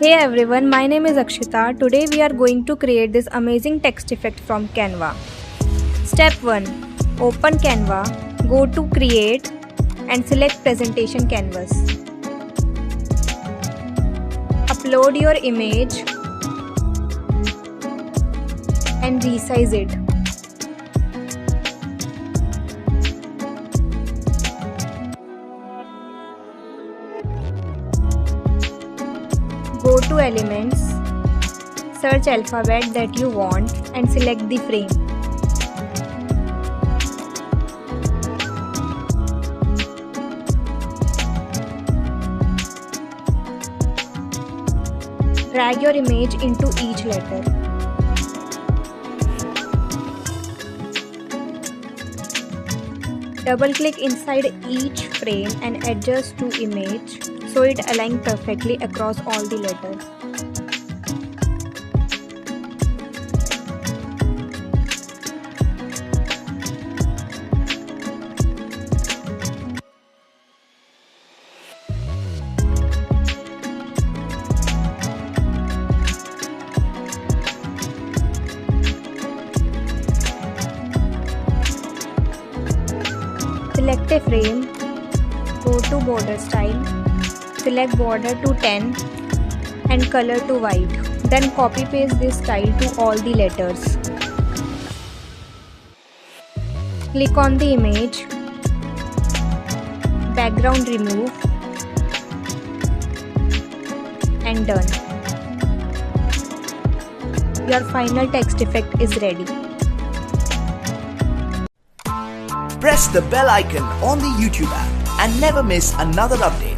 Hey everyone, my name is Akshita. Today we are going to create this amazing text effect from Canva. Step 1. Open Canva, go to Create and select Presentation Canvas. Upload your image and resize it. Go to Elements, search alphabet that you want and select the frame. Drag your image into each letter. Double-click inside each frame and adjust to image so it aligns perfectly across all the letters. Select a frame, go to border style, select border to 10 and color to white. Then copy paste this style to all the letters. Click on the image, background remove and done. Your final text effect is ready. Press the bell icon on the YouTube app and never miss another update.